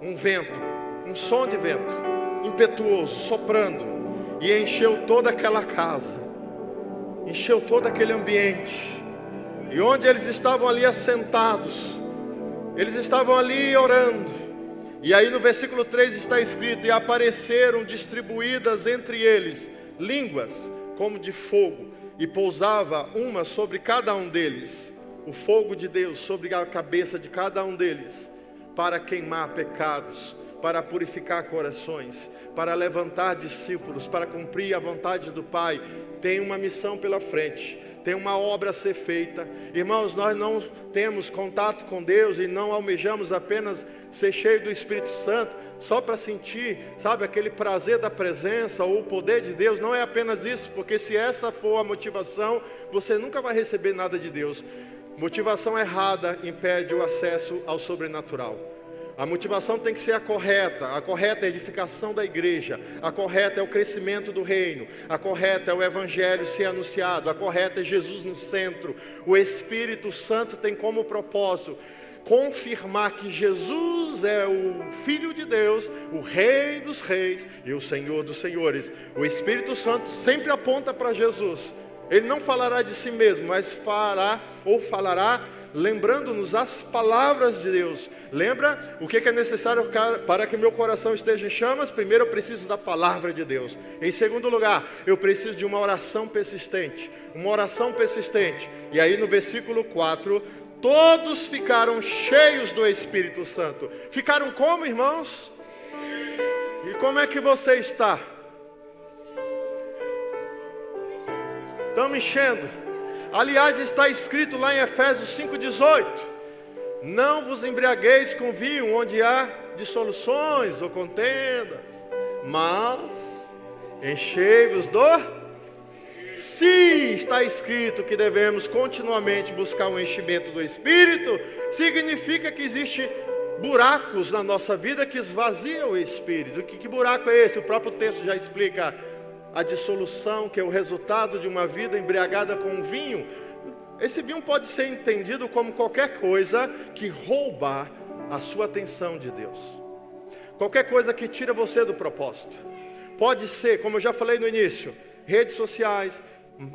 um vento, um som de vento impetuoso, soprando, e encheu toda aquela casa, encheu todo aquele ambiente. E onde eles estavam ali assentados, eles estavam ali orando. E aí no versículo 3 está escrito: e apareceram distribuídas entre eles línguas como de fogo, e pousava uma sobre cada um deles. O fogo de Deus sobre a cabeça de cada um deles, para queimar pecados, para purificar corações, para levantar discípulos, para cumprir a vontade do Pai. Tem uma missão pela frente. tem uma obra a ser feita. Irmãos, nós não temos contato com Deus e não almejamos apenas ser cheio do Espírito Santo só para sentir, sabe, aquele prazer da presença ou o poder de Deus. Não é apenas isso, porque se essa for a motivação, você nunca vai receber nada de Deus. Motivação errada impede o acesso ao sobrenatural. A motivação tem que ser a correta é a edificação da igreja, a correta é o crescimento do reino, a correta é o evangelho ser anunciado, a correta é Jesus no centro. O Espírito Santo tem como propósito confirmar que Jesus é o Filho de Deus, o Rei dos Reis e o Senhor dos Senhores. O Espírito Santo sempre aponta para Jesus. Ele não falará de si mesmo, mas falará lembrando-nos as palavras de Deus. Lembra o que é necessário para que meu coração esteja em chamas? Primeiro eu preciso da palavra de Deus. Em segundo lugar, eu preciso de uma oração persistente. Uma oração persistente. E aí no versículo 4, todos ficaram cheios do Espírito Santo. Ficaram como, irmãos? E como é que você está? Estão me enchendo? Aliás, está escrito lá em Efésios 5,18: não vos embriagueis com vinho, onde há dissoluções ou contendas, mas enchei-vos do... Se está escrito que devemos continuamente buscar o enchimento do Espírito, significa que existe buracos na nossa vida que esvaziam o Espírito. Que buraco é esse? O próprio texto já explica. A dissolução, que é o resultado de uma vida embriagada com vinho. Esse vinho pode ser entendido como qualquer coisa que rouba a sua atenção de Deus. Qualquer coisa que tira você do propósito. Pode ser, como eu já falei no início, redes sociais,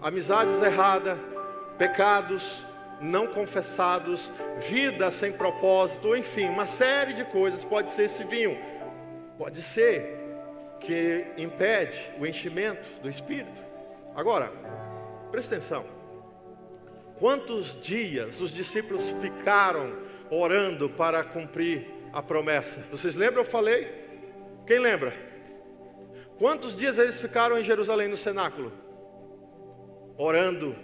amizades erradas, pecados não confessados, vida sem propósito, enfim, uma série de coisas. Pode ser esse vinho. Pode ser que impede o enchimento do Espírito. Agora, presta atenção. Quantos dias os discípulos ficaram orando para cumprir a promessa? Vocês lembram? Eu falei? Quem lembra? Quantos dias eles ficaram em Jerusalém no cenáculo? Orando,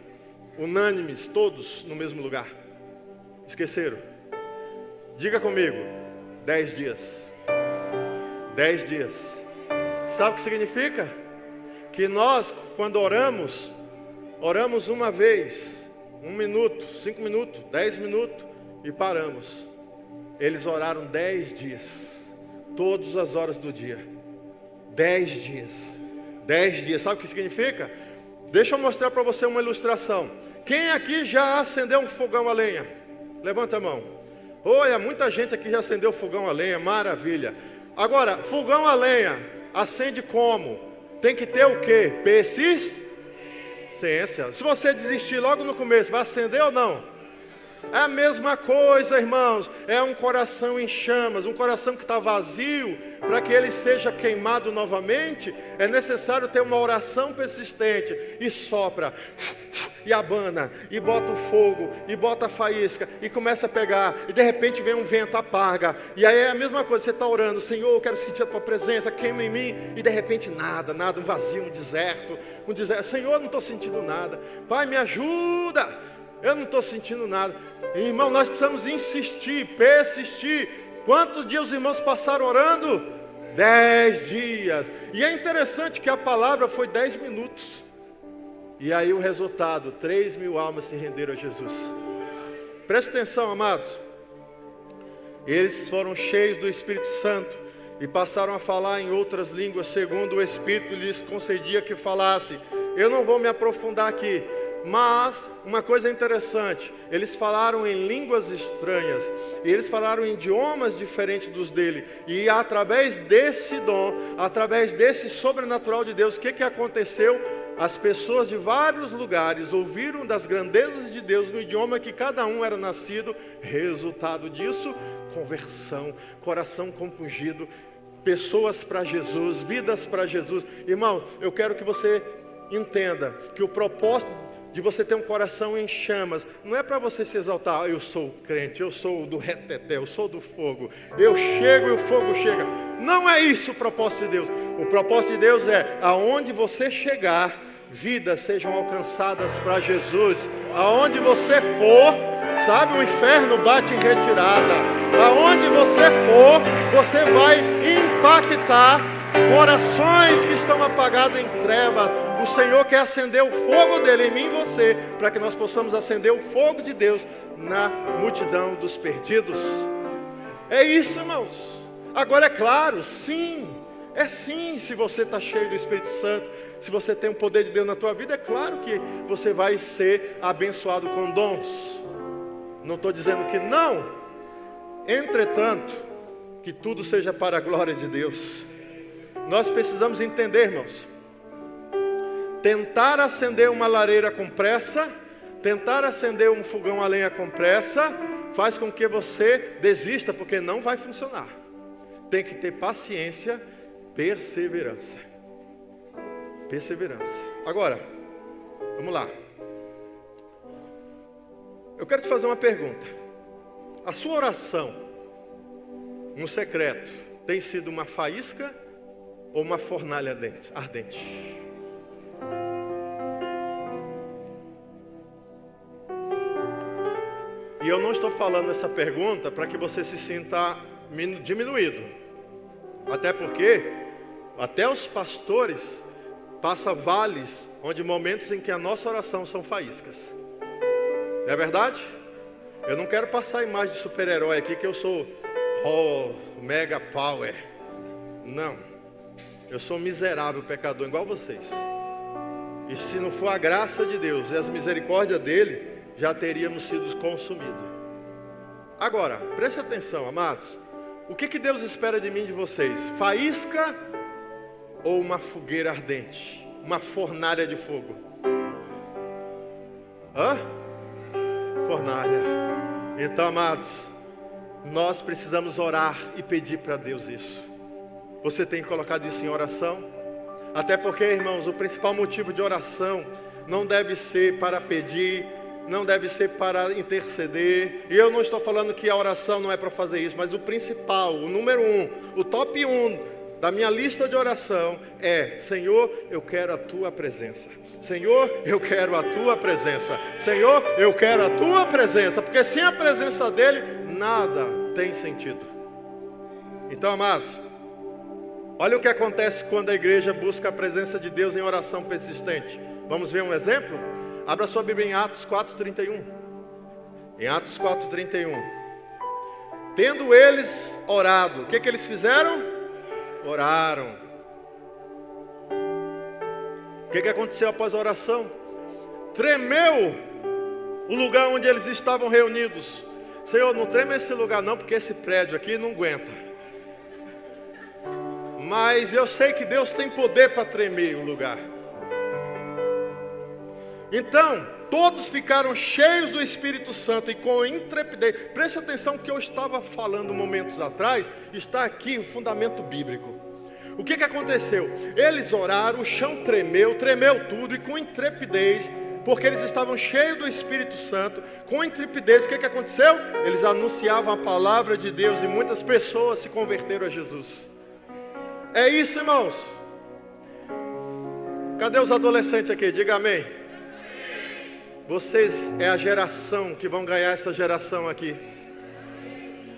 unânimes, todos no mesmo lugar. Esqueceram? Diga comigo. 10 dias. 10 dias. Sabe o que significa? Que nós, quando oramos uma vez, 1 minuto, 5 minutos, 10 minutos e paramos. Eles oraram 10 dias, todas as horas do dia. 10 dias. 10 dias, sabe o que significa? Deixa eu mostrar para você uma ilustração. Quem aqui já acendeu um fogão a lenha? Levanta a mão. Olha, muita gente aqui já acendeu fogão a lenha, maravilha. Agora, fogão a lenha, acende como? Tem que ter o quê? Persistência. Se você desistir logo no começo, vai acender ou não? É a mesma coisa, irmãos. É um coração em chamas, um coração que está vazio. Para que ele seja queimado novamente, é necessário ter uma oração persistente. E sopra, e abana, e bota o fogo, e bota a faísca, e começa a pegar, e de repente vem um vento, apaga. E aí é a mesma coisa, você está orando: Senhor, eu quero sentir a tua presença, queima em mim. E de repente nada, um vazio, um deserto. Senhor, eu não estou sentindo nada. Pai, me ajuda. Eu não estou sentindo nada. Irmão, nós precisamos insistir, persistir. Quantos dias os irmãos passaram orando? 10 dias. E é interessante que a palavra foi 10 minutos. E aí o resultado, 3.000 almas se renderam a Jesus. Presta atenção, amados. Eles foram cheios do Espírito Santo e passaram a falar em outras línguas, segundo o Espírito lhes concedia que falasse. Eu não vou me aprofundar aqui. Mas uma coisa interessante, eles falaram em línguas estranhas, e eles falaram em idiomas diferentes dos dele, e através desse dom, através desse sobrenatural de Deus, o que aconteceu? As pessoas de vários lugares ouviram das grandezas de Deus no idioma que cada um era nascido. Resultado disso, conversão, coração compungido, pessoas para Jesus, vidas para Jesus. Irmão, eu quero que você entenda que o propósito de você ter um coração em chamas não é para você se exaltar: eu sou crente, eu sou do reteté, eu sou do fogo, eu chego e o fogo chega. Não é isso o propósito de Deus. O propósito de Deus é: aonde você chegar, vidas sejam alcançadas para Jesus. Aonde você for, sabe, o inferno bate em retirada. Aonde você for, você vai impactar corações que estão apagados em trevas. O Senhor quer acender o fogo dele em mim e você, para que nós possamos acender o fogo de Deus na multidão dos perdidos. É isso, irmãos. Agora é claro, sim, é sim, se você está cheio do Espírito Santo, se você tem o poder de Deus na tua vida, é claro que você vai ser abençoado com dons. Não estou dizendo que não. Entretanto, que tudo seja para a glória de Deus. Nós precisamos entender, irmãos. Tentar acender uma lareira com pressa, tentar acender um fogão a lenha com pressa, faz com que você desista, porque não vai funcionar. Tem que ter paciência, perseverança. Perseverança. Agora, vamos lá. Eu quero te fazer uma pergunta. A sua oração no secreto tem sido uma faísca ou uma fornalha ardente? E eu não estou falando essa pergunta para que você se sinta diminuído. Até porque, até os pastores passam vales, onde momentos em que a nossa oração são faíscas. Não é verdade? Eu não quero passar a imagem de super-herói aqui, que eu sou mega power. Não. Eu sou miserável pecador, igual vocês. E se não for a graça de Deus e as misericórdias dele, já teríamos sido consumidos. Agora, preste atenção, amados. O que Deus espera de mim e de vocês? Faísca ou uma fogueira ardente? Uma fornalha de fogo? Fornalha. Então, amados, nós precisamos orar e pedir para Deus isso. Você tem colocado isso em oração? Até porque, irmãos, o principal motivo de oração não deve ser para pedir, não deve ser para interceder. E eu não estou falando que a oração não é para fazer isso, mas o principal, o número 1, o top 1 da minha lista de oração é: Senhor, eu quero a tua presença. Senhor, eu quero a tua presença. Senhor, eu quero a tua presença. Porque sem a presença dele, nada tem sentido. Então, amados, olha o que acontece quando a igreja busca a presença de Deus em oração persistente. Vamos ver um exemplo? Abra sua Bíblia em Atos 4:31. Em Atos 4:31. Tendo eles orado, o que eles fizeram? Oraram. O que aconteceu após a oração? Tremeu o lugar onde eles estavam reunidos. Senhor, não treme esse lugar não, porque esse prédio aqui não aguenta. Mas eu sei que Deus tem poder para tremer o lugar. Então, todos ficaram cheios do Espírito Santo e com intrepidez. Preste atenção que eu estava falando momentos atrás, está aqui o fundamento bíblico. O que aconteceu? Eles oraram, o chão tremeu tudo, e com intrepidez, porque eles estavam cheios do Espírito Santo, com intrepidez, o que aconteceu? Eles anunciavam a palavra de Deus e muitas pessoas se converteram a Jesus. É isso, irmãos. Cadê os adolescentes aqui? Diga amém. Vocês é a geração que vão ganhar essa geração aqui.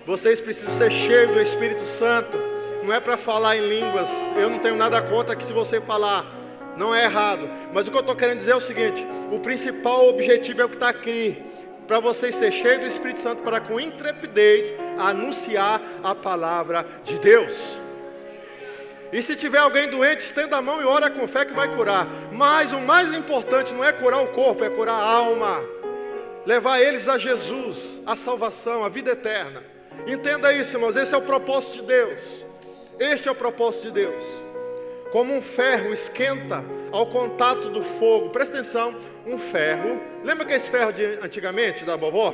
Vocês precisam ser cheios do Espírito Santo. Não é para falar em línguas. Eu não tenho nada contra que se você falar, não é errado. Mas o que eu estou querendo dizer é o seguinte: o principal objetivo é o que está aqui. Para vocês ser cheios do Espírito Santo, para com intrepidez anunciar a palavra de Deus. E se tiver alguém doente, estenda a mão e ora com fé que vai curar. Mas o mais importante não é curar o corpo, é curar a alma. Levar eles a Jesus, a salvação, a vida eterna. Entenda isso, irmãos, esse é o propósito de Deus. Este é o propósito de Deus. Como um ferro esquenta ao contato do fogo. Presta atenção, um ferro. Lembra que esse ferro de antigamente, da vovó?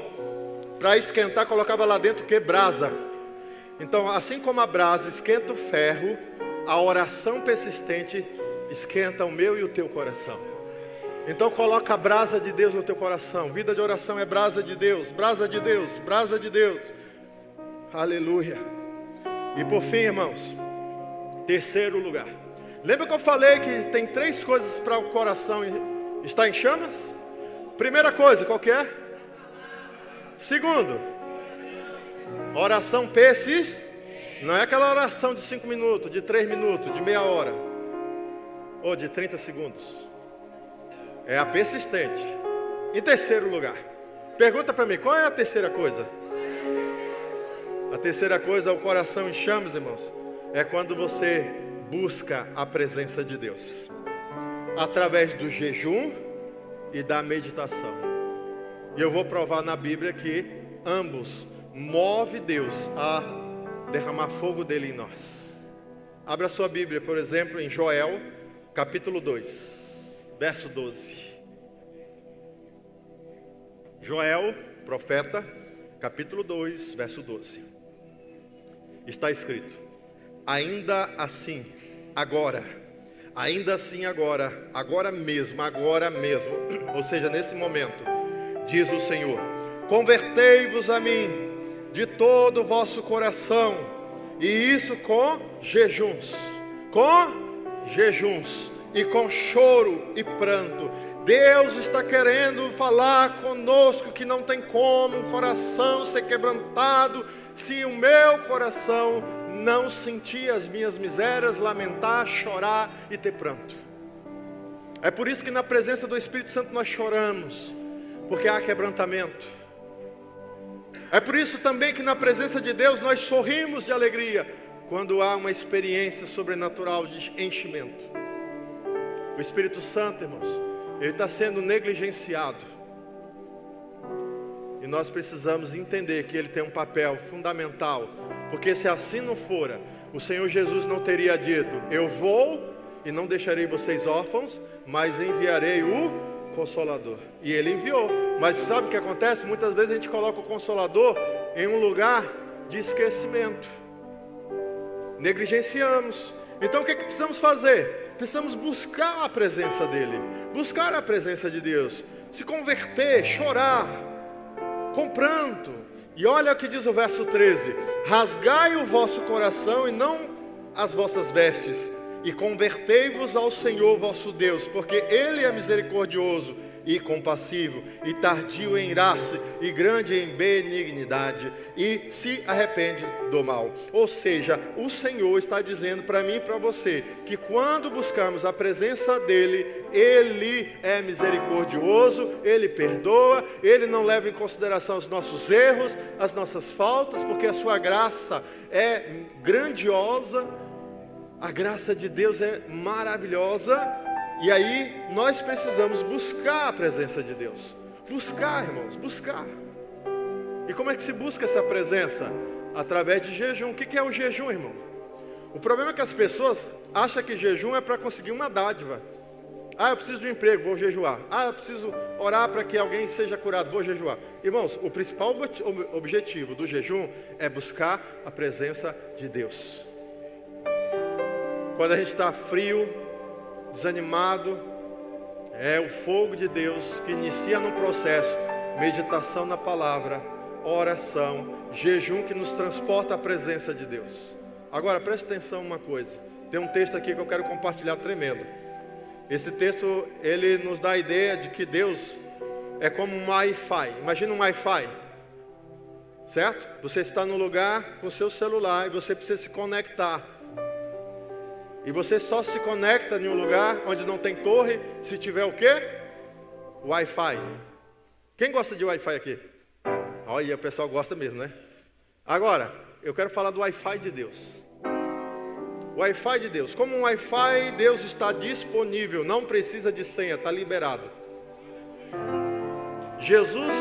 Para esquentar, colocava lá dentro o que? Brasa. Então, assim como a brasa esquenta o ferro, a oração persistente esquenta o meu e o teu coração. Então coloca a brasa de Deus no teu coração. Vida de oração é brasa de Deus, brasa de Deus, brasa de Deus. Aleluia. E por fim, irmãos, terceiro lugar, Lembra que eu falei que tem 3 coisas para o coração estar em chamas? Primeira coisa, qual que é? Segundo, oração persistente. Não é aquela oração de 5 minutos, de 3 minutos, de meia hora, ou de 30 segundos. É a persistente. Em terceiro lugar, pergunta para mim, qual é a terceira coisa? A terceira coisa é o coração em chamas, irmãos. É quando você busca a presença de Deus, através do jejum e da meditação. E eu vou provar na Bíblia que ambos move Deus a derramar fogo dele em nós. Abra sua Bíblia, por exemplo, em Joel, capítulo 2, verso 12. Joel, profeta, capítulo 2, verso 12. Está escrito: ainda assim, agora, agora mesmo, ou seja, nesse momento, diz o Senhor, convertei-vos a mim de todo o vosso coração, e isso com jejuns e com choro e pranto. Deus está querendo falar conosco que não tem como um coração ser quebrantado se o meu coração não sentir as minhas misérias, lamentar, chorar e ter pranto. É por isso que na presença do Espírito Santo nós choramos, porque há quebrantamento. É por isso também que na presença de Deus nós sorrimos de alegria, quando há uma experiência sobrenatural de enchimento. O Espírito Santo, irmãos, ele está sendo negligenciado. E nós precisamos entender que ele tem um papel fundamental, porque se assim não fora, o Senhor Jesus não teria dito, eu vou e não deixarei vocês órfãos, mas enviarei o Consolador. E ele enviou. Mas sabe o que acontece? Muitas vezes a gente coloca o Consolador em um lugar de esquecimento. Negligenciamos. Então o que precisamos fazer? Precisamos buscar a presença dele, buscar a presença de Deus, se converter, chorar, com pranto. E olha o que diz o verso 13: rasgai o vosso coração e não as vossas vestes, e convertei-vos ao Senhor vosso Deus, porque Ele é misericordioso e compassivo, e tardio em irar-se, e grande em benignidade, e se arrepende do mal. Ou seja, o Senhor está dizendo para mim e para você, que quando buscamos a presença dEle, Ele é misericordioso, Ele perdoa, Ele não leva em consideração os nossos erros, as nossas faltas, porque a sua graça é grandiosa, a graça de Deus é maravilhosa. E aí nós precisamos buscar a presença de Deus. Buscar, irmãos, buscar. E como é que se busca essa presença? Através de jejum. O que é o jejum, irmão? O problema é que as pessoas acham que jejum é para conseguir uma dádiva. Ah, eu preciso de um emprego, vou jejuar. Ah, eu preciso orar para que alguém seja curado, vou jejuar. Irmãos, o principal objetivo do jejum é buscar a presença de Deus. Quando a gente está frio, desanimado, é o fogo de Deus que inicia no processo, meditação na palavra, oração, jejum que nos transporta à presença de Deus. Agora preste atenção em uma coisa, tem um texto aqui que eu quero compartilhar tremendo. Esse texto, ele nos dá a ideia de que Deus é como um Wi-Fi. Imagina um Wi-Fi, certo? Você está no lugar com o seu celular e você precisa se conectar. E você só se conecta em um lugar onde não tem torre, se tiver o quê? Wi-Fi. Quem gosta de Wi-Fi aqui? Olha, o pessoal gosta mesmo, né? Agora, eu quero falar do Wi-Fi de Deus. Wi-Fi de Deus. Como um Wi-Fi, Deus está disponível, não precisa de senha, está liberado. Jesus,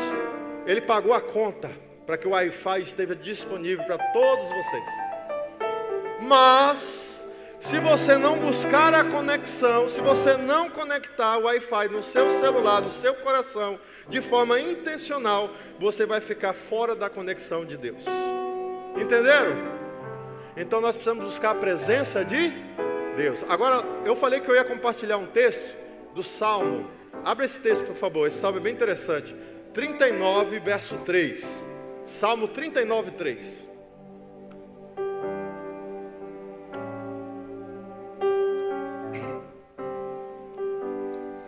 Ele pagou a conta para que o Wi-Fi esteja disponível para todos vocês. Mas se você não buscar a conexão, se você não conectar o Wi-Fi no seu celular, no seu coração, de forma intencional, você vai ficar fora da conexão de Deus. Entenderam? Então nós precisamos buscar a presença de Deus. Agora, eu falei que eu ia compartilhar um texto do Salmo. Abra esse texto, por favor. Esse salmo é bem interessante. 39, verso 3. Salmo 39, 3.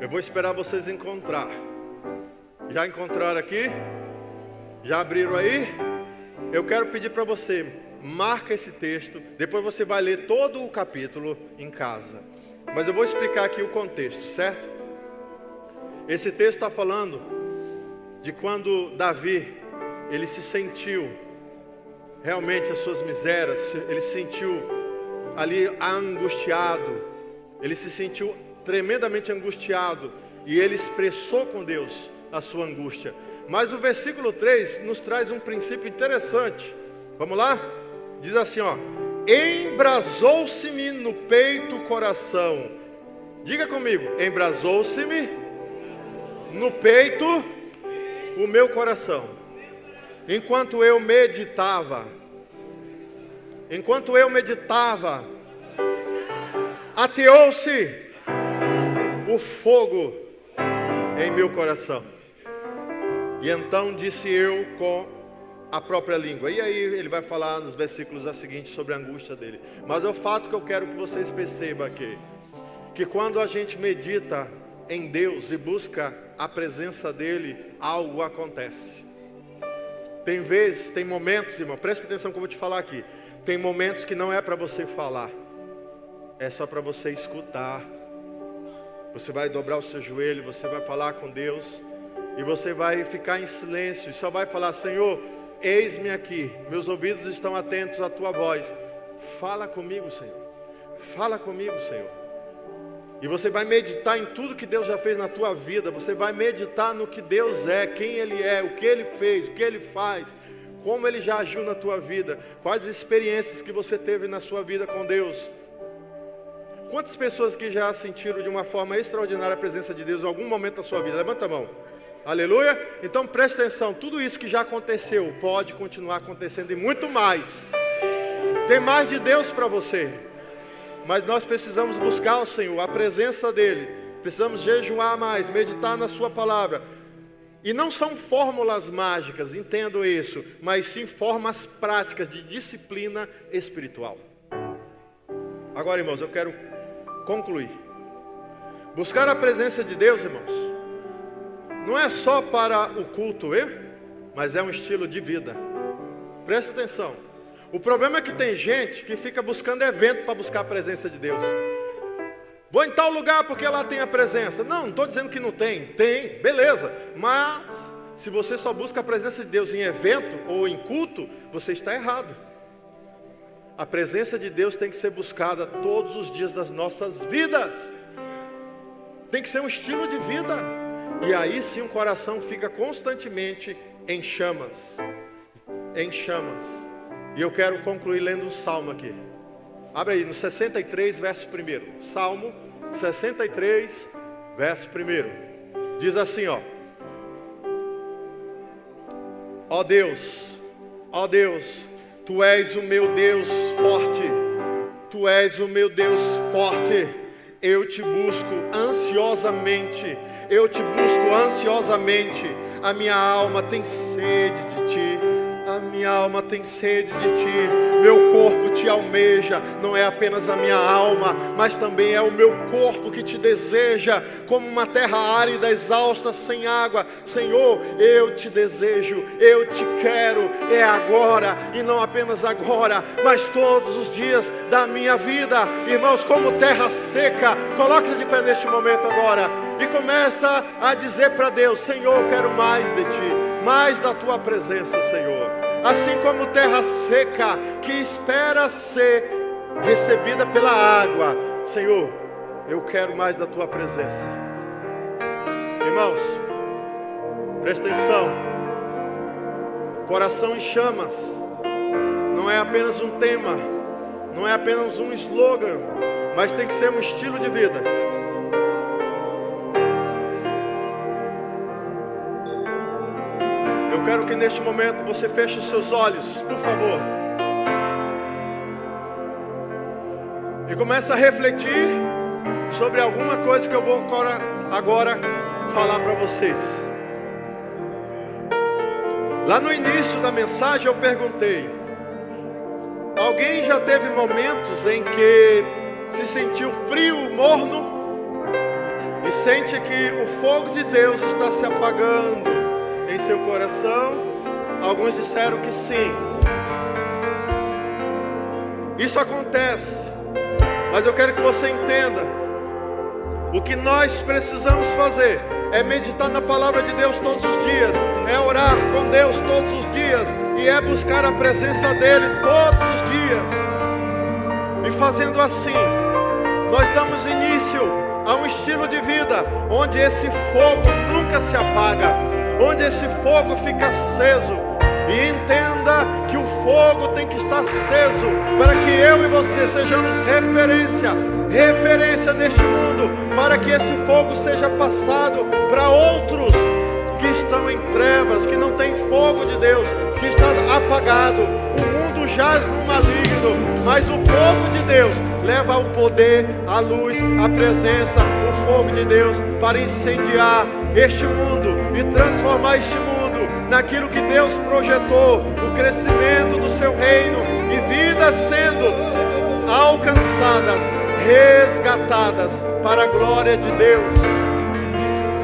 Eu vou esperar vocês encontrar. Já encontraram aqui? Já abriram aí? Eu quero pedir para você, marca esse texto. Depois você vai ler todo o capítulo em casa. Mas eu vou explicar aqui o contexto, certo? Esse texto está falando de quando Davi, ele se sentiu realmente as suas misérias, ele se sentiu ali angustiado, ele se sentiu tremendamente angustiado e ele expressou com Deus a sua angústia. Mas o versículo 3 nos traz um princípio interessante. Vamos lá? Diz assim, ó: embrasou-se-me no peito o coração. Diga comigo: embrasou-se-me no peito o meu coração. Enquanto eu meditava, ateou-se o fogo em meu coração. E então disse eu com a própria língua. E aí ele vai falar nos versículos a seguinte sobre a angústia dele. Mas o fato que eu quero que vocês percebam aqui, que quando a gente medita em Deus e busca a presença dele, algo acontece. Tem vezes, tem momentos, irmão, presta atenção que eu vou te falar aqui. Tem momentos que não é para você falar, é só para você escutar. Você vai dobrar o seu joelho, você vai falar com Deus, e você vai ficar em silêncio, e só vai falar: Senhor, eis-me aqui, meus ouvidos estão atentos à tua voz. Fala comigo, Senhor. Fala comigo, Senhor. E você vai meditar em tudo que Deus já fez na tua vida. Você vai meditar no que Deus é, quem Ele é, o que Ele fez, o que Ele faz, como Ele já agiu na tua vida, quais experiências que você teve na sua vida com Deus. Quantas pessoas que já sentiram de uma forma extraordinária a presença de Deus em algum momento da sua vida? Levanta a mão. Aleluia. Então presta atenção, tudo isso que já aconteceu pode continuar acontecendo e muito mais. Tem mais de Deus para você. Mas nós precisamos buscar o Senhor, a presença dEle. Precisamos jejuar mais, meditar na sua palavra. E não são fórmulas mágicas, entendo isso, mas sim formas práticas de disciplina espiritual. Agora, irmãos, eu quero concluir. Buscar a presença de Deus, irmãos, não é só para o culto, mas é um estilo de vida. Presta atenção. O problema é que tem gente que fica buscando evento para buscar a presença de Deus. Vou em tal lugar porque lá tem a presença. Não estou dizendo que não tem. Tem, beleza. Mas se você só busca a presença de Deus em evento ou em culto, você está errado. A presença de Deus tem que ser buscada todos os dias das nossas vidas. Tem que ser um estilo de vida. E aí sim o coração fica constantemente em chamas. Em chamas. E eu quero concluir lendo um salmo aqui. Abre aí no 63, verso 1. Salmo 63, verso 1. Diz assim, ó: ó Deus, Tu és o meu Deus forte. Tu és o meu Deus forte. Eu te busco ansiosamente. A minha alma tem sede de Ti. A minha alma tem sede de Ti. Meu corpo Te almeja. Não é apenas a minha alma, mas também é o meu corpo que Te deseja, como uma terra árida, exausta, sem água. Senhor, eu Te desejo, eu Te quero. É agora, e não apenas agora, mas todos os dias da minha vida. Irmãos, como terra seca, coloque-se de pé neste momento agora e começa a dizer para Deus: Senhor, eu quero mais de Ti, mais da Tua presença, Senhor. Assim como terra seca que espera ser recebida pela água, Senhor, eu quero mais da Tua presença. Irmãos, presta atenção. Coração em chamas não é apenas um tema, não é apenas um slogan, mas tem que ser um estilo de vida. Eu quero que neste momento você feche os seus olhos, por favor, e comece a refletir sobre alguma coisa que eu vou agora falar para vocês. Lá no início da mensagem eu perguntei: alguém já teve momentos em que se sentiu frio, morno? e sente que o fogo de Deus está se apagando em seu coração, alguns disseram que sim. Isso acontece, mas eu quero que você entenda, o que nós precisamos fazer é meditar na palavra de Deus todos os dias, é orar com Deus todos os dias, e é buscar a presença dEle todos os dias. E fazendo assim, nós damos início a um estilo de vida onde esse fogo nunca se apaga, onde esse fogo fica aceso. E entenda que o fogo tem que estar aceso para que eu e você sejamos referência neste mundo, para que esse fogo seja passado para outros que estão em trevas, que não tem fogo de Deus, que está apagado. O mundo jaz no maligno, mas o povo de Deus leva o poder, a luz, a presença, o fogo de Deus para incendiar este mundo e transformar este mundo naquilo que Deus projetou, o crescimento do seu reino e vidas sendo alcançadas, resgatadas para a glória de Deus.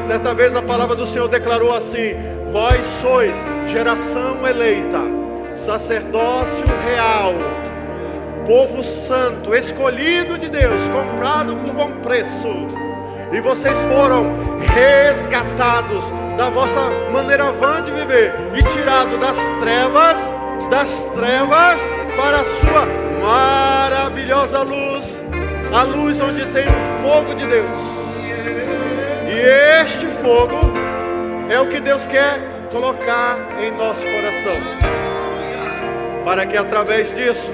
Certa vez a palavra do Senhor declarou assim: vós sois geração eleita, sacerdócio real, povo santo, escolhido de Deus, comprado por bom preço, e vocês foram resgatados da vossa maneira vã de viver e tirado das trevas para a sua maravilhosa luz, a luz onde tem o fogo de Deus. E este fogo é o que Deus quer colocar em nosso coração, para que através disso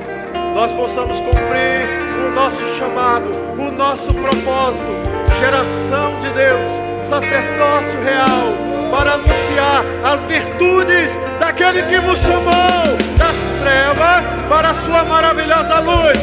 nós possamos cumprir o nosso chamado, o nosso propósito, geração de Deus, sacerdócio real, para anunciar as virtudes daquele que vos chamou das trevas para a sua maravilhosa luz.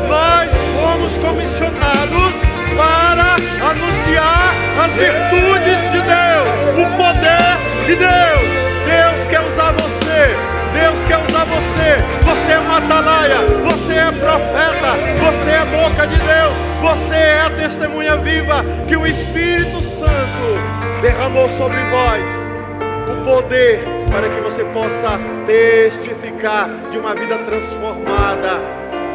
Nós fomos comissionados para anunciar as virtudes de Deus, o poder de Deus. Deus quer usar você, Deus quer usar você. Você é uma atalaia, você é profeta, você é boca de Deus, você é a testemunha viva que o Espírito Santo derramou sobre vós, o poder para que você possa testificar de uma vida transformada,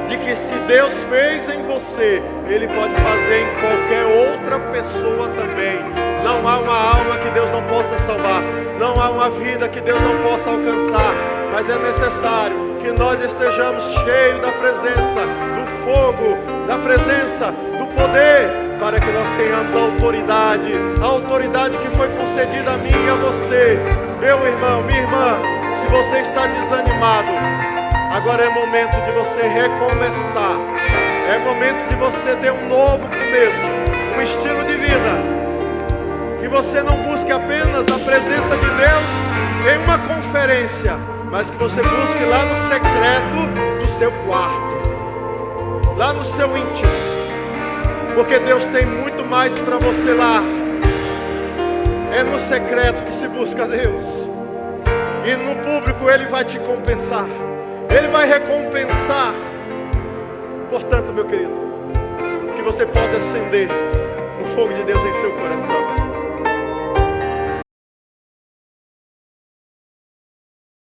de que se Deus fez em você, Ele pode fazer em qualquer outra pessoa também. Não há uma alma que Deus não possa salvar, não há uma vida que Deus não possa alcançar, mas é necessário que nós estejamos cheios da presença, do fogo, da presença, do poder, para que nós tenhamos a autoridade que foi concedida a mim e a você. Meu irmão, minha irmã, se você está desanimado, agora é momento de você recomeçar, é momento de você ter um novo começo, um estilo de vida, que você não busque apenas a presença de Deus em uma conferência, mas que você busque lá no secreto do seu quarto, lá no seu íntimo, porque Deus tem muito mais para você lá. É no secreto que se busca Deus, e no público Ele vai te compensar, Ele vai recompensar. Portanto, meu querido, que você pode acender o fogo de Deus em seu coração.